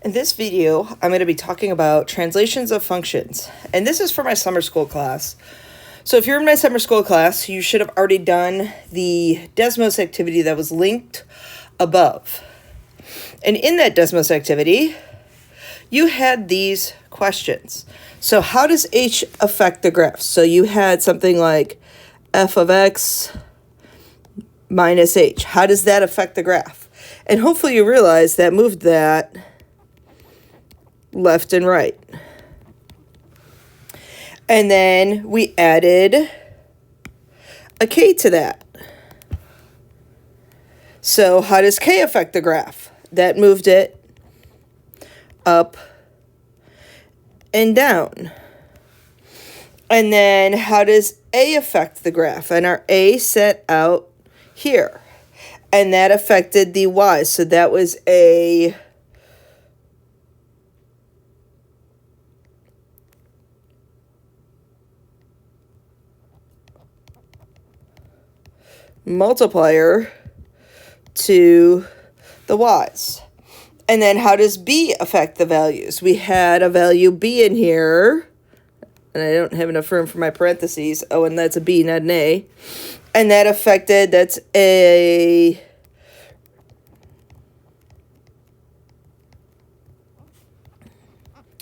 In this video, I'm going to be talking about translations of functions, and this is for my summer school class. So if you're in my summer school class, you should have already done the Desmos activity that was linked above. And in that Desmos activity, you had these questions. So how does h affect the graph? So you had something like f of x minus h. How does that affect the graph? And hopefully you realize that moved that left and right. And then we added a k to that. So how does k affect the graph? That moved it up and down. And then how does a affect the graph? And our a set out here. And that affected the y. So that was a multiplier to the y's. And then how does b affect the values? We had a value b in here, and I don't have enough room for my parentheses. Oh, and that's a b, not an a. And that affected, that's a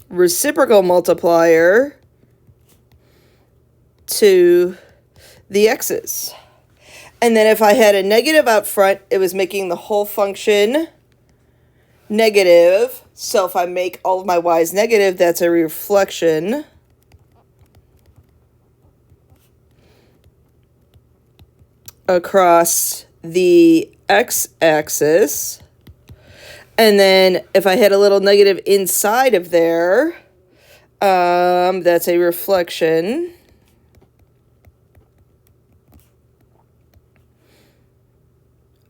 reciprocal multiplier to the x's. And then if I had a negative out front, it was making the whole function negative. So if I make all of my y's negative, that's a reflection across the x-axis. And then if I had a little negative inside of there, that's a reflection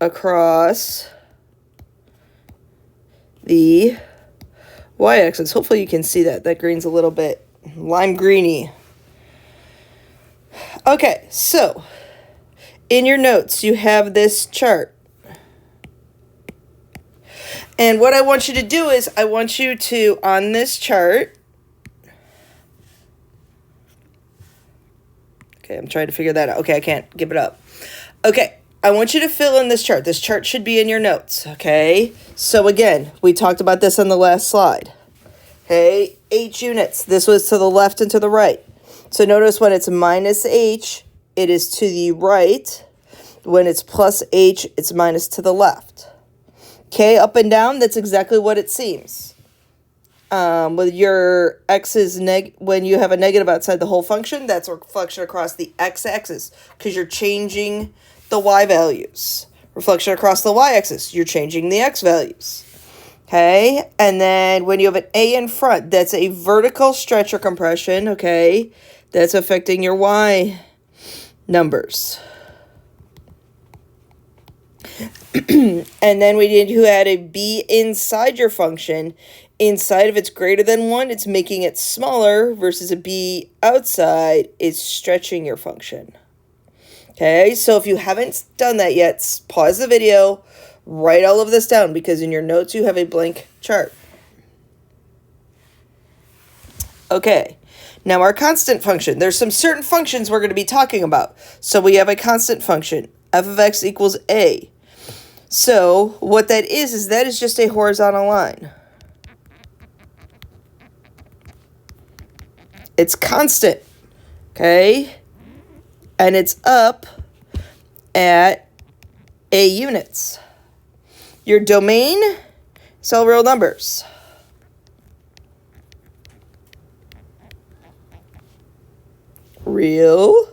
across the y-axis. Hopefully you can see that. That green's a little bit lime greeny. Okay, so in your notes you have this chart. And what I want you to do is I want you to, on this chart, okay, I'm trying to figure that out. Okay, I can't give it up. Okay, I want you to fill in this chart. This chart should be in your notes, okay? So again, we talked about this on the last slide. Okay, h units. This was to the left and to the right. So notice when it's minus h, it is to the right. When it's plus h, it's minus to the left. Okay, up and down, that's exactly what it seems. With your x's, when you have a negative outside the whole function, that's a reflection across the x-axis because you're changing the y values. Reflection across the y-axis, you're changing the x values. Okay, and then when you have an a in front, that's a vertical stretch or compression, okay? That's affecting your y numbers. And then you had a b inside your function. Inside, if it's greater than 1, it's making it smaller, versus a b outside is stretching your function. Okay, so if you haven't done that yet, pause the video, write all of this down, because in your notes you have a blank chart. Okay, now our constant function. There's some certain functions we're going to be talking about. So we have a constant function, f of x equals a. So what that is that is just a horizontal line. It's constant, okay? And it's up at a units. Your domain is all real numbers. Real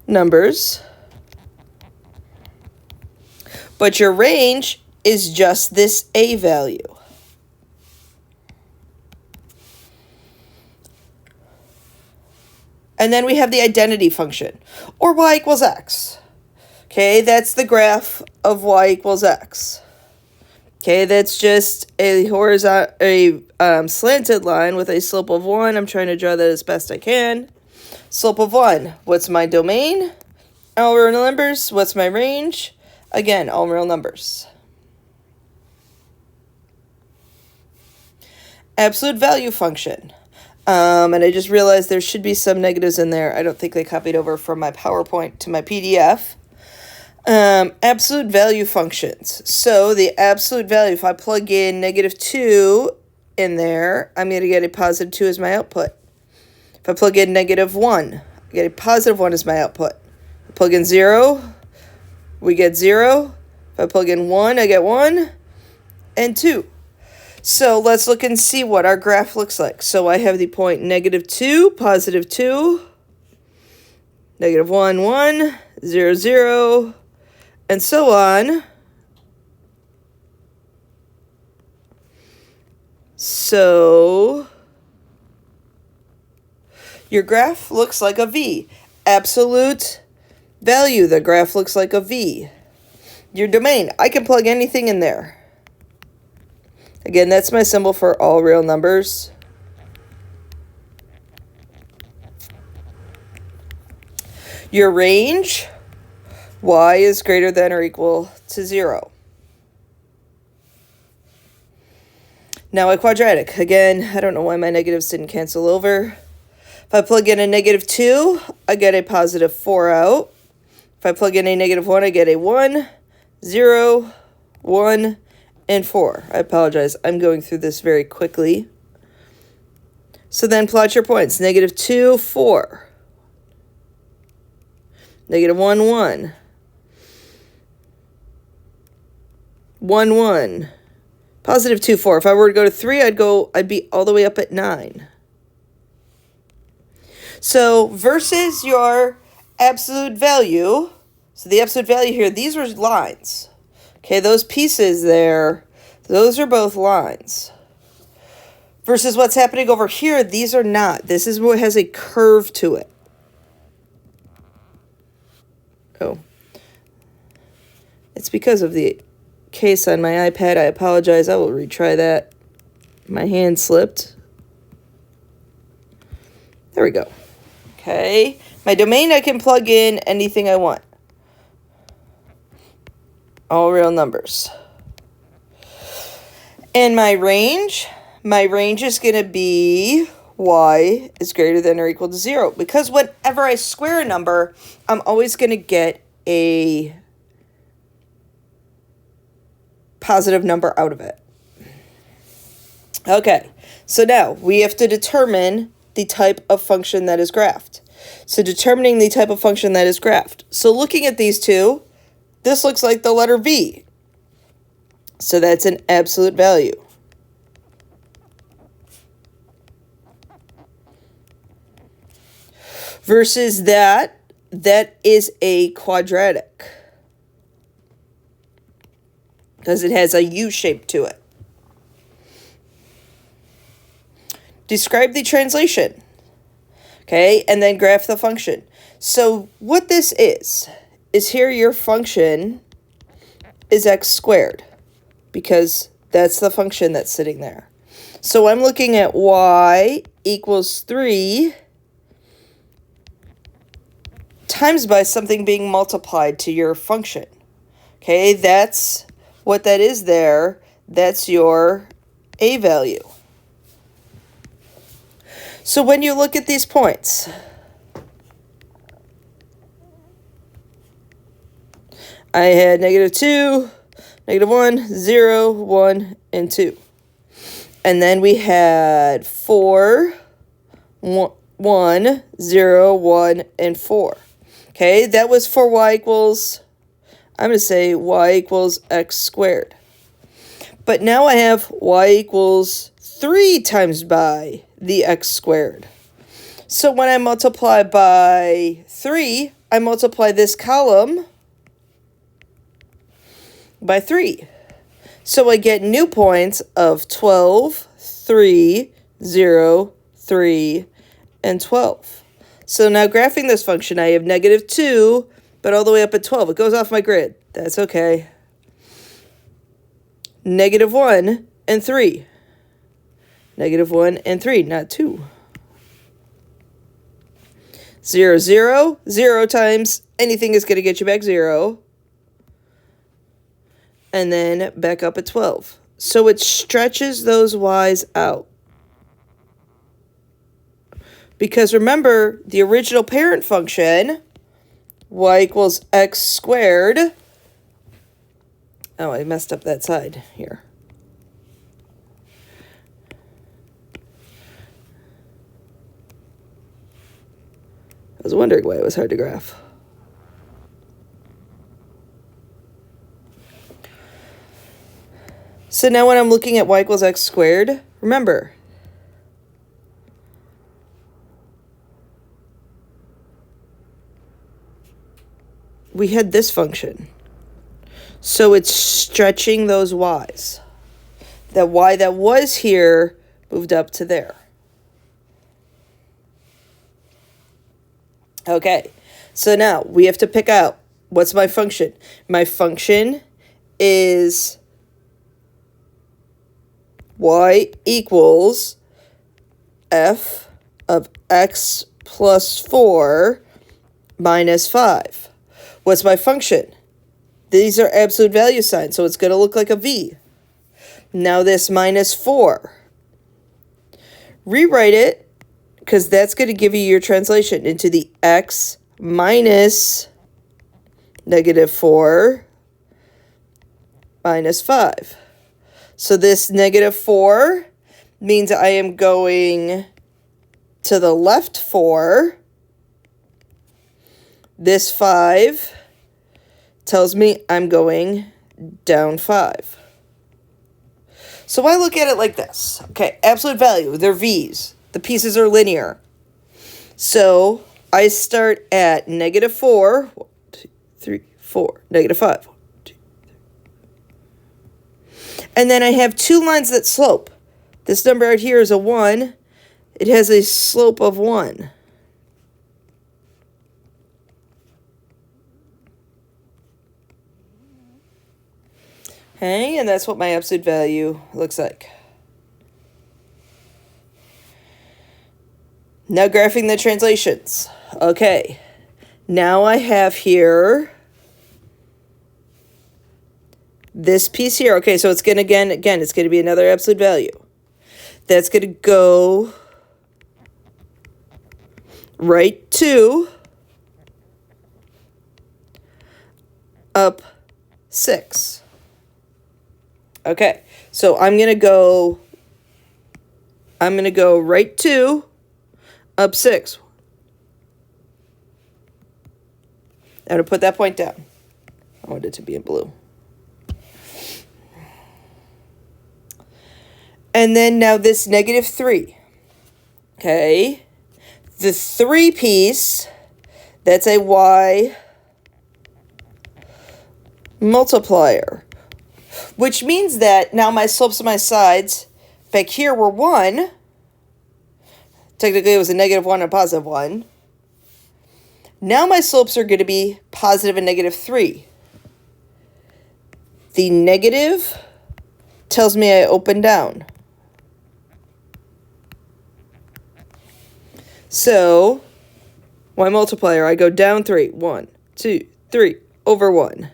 numbers. But your range is just this a value. And then we have the identity function, or y equals x. Okay, that's the graph of y equals x. Okay, that's just a slanted line with a slope of 1. I'm trying to draw that as best I can. Slope of 1. What's my domain? All real numbers. What's my range? Again, all real numbers. Absolute value function. And I just realized there should be some negatives in there. I don't think they copied over from my PowerPoint to my PDF. Absolute value functions. So the absolute value, if I plug in -2 in there, I'm going to get a +2 as my output. If I plug in -1, I get a +1 as my output. If I plug in 0, we get 0. If I plug in 1, I get 1 and 2. So let's look and see what our graph looks like. So I have the point -2, +2, -1, 1, 0, 0, and so on. So your graph looks like a V. Absolute value, the graph looks like a V. Your domain, I can plug anything in there. Again, that's my symbol for all real numbers. Your range, y is greater than or equal to 0. Now a quadratic. Again, I don't know why my negatives didn't cancel over. If I plug in a -2, I get a +4 out. If I plug in a -1, I get a 1, 0, 1, and 4. I apologize. I'm going through this very quickly. So then plot your points. -2, 4. -1, 1. 1, 1. +2, 4. If I were to go to 3, I'd be all the way up at 9. So versus your absolute value, so the absolute value here, these were lines. Okay, those pieces there, those are both lines. Versus what's happening over here, these are not. This is what has a curve to it. Oh. It's because of the case on my iPad. I apologize. I will retry that. My hand slipped. There we go. Okay. My domain, I can plug in anything I want. All real numbers. And my range is going to be y is greater than or equal to 0. Because whenever I square a number, I'm always going to get a positive number out of it. Okay, so now we have to determine the type of function that is graphed. So determining the type of function that is graphed. So looking at these two, this looks like the letter V. So that's an absolute value. Versus that is a quadratic. Because it has a U shape to it. Describe the translation. Okay, and then graph the function. So what this is here your function is x squared. Because that's the function that's sitting there. So I'm looking at y equals 3 times by something being multiplied to your function. Okay, that's what that is there. That's your a value. So when you look at these points, I had -2, -1, 0, 1, and 2. And then we had 4, 1, 0, 1, and 4. Okay, that was for y equals, I'm going to say y equals x squared. But now I have y equals 3 times by the x squared. So when I multiply by 3, I multiply this column by 3. So I get new points of 12, 3, 0, 3, and 12. So now graphing this function, I have -2, but all the way up at 12. It goes off my grid. That's okay. -1 and 3. -1 and 3, not 2. 0, 0. 0 times anything is going to get you back 0. and then back up at 12. So it stretches those y's out. Because remember, the original parent function, y equals x squared. Oh, I messed up that side here. I was wondering why it was hard to graph. So now when I'm looking at y equals x squared, remember, we had this function. So it's stretching those y's. That y that was here moved up to there. Okay, so now we have to pick out, what's my function? My function is y equals f of x plus 4 minus 5. What's my function? These are absolute value signs, so it's going to look like a v. Now this minus 4. Rewrite it, because that's going to give you your translation into the x minus negative 4 minus 5. So this negative 4 means I am going to the left 4. This 5 tells me I'm going down 5. So I look at it like this. Okay, absolute value, they're v's. The pieces are linear. So I start at negative 4, 1, 2, 3, 4, negative 5. 1, 2, 3. And then I have two lines that slope. This number out here is a 1. It has a slope of 1. Okay, and that's what my absolute value looks like. Now graphing the translations. Okay, now I have here this piece here. Okay, so it's going to, again, it's going to be another absolute value. That's going to go right to up 6. Okay, so I'm going to go right to up 6. Now to put that point down. I want it to be in blue. And then now this negative 3. Okay, the 3 piece, that's a y multiplier. Which means that now my slopes and my sides back here were 1. Technically, it was a negative 1 and a positive 1. Now my slopes are going to be positive and negative 3. The negative tells me I open down. So, y multiplier, I go down 3. 1, 2, 3, over 1.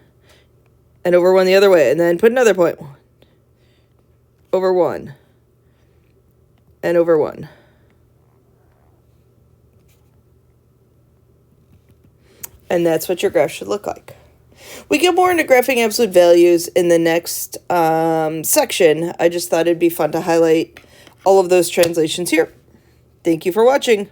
And over 1 the other way, and then put another point. 1, over 1, and over 1. And that's what your graph should look like. We get more into graphing absolute values in the next section. I just thought it'd be fun to highlight all of those translations here. Thank you for watching.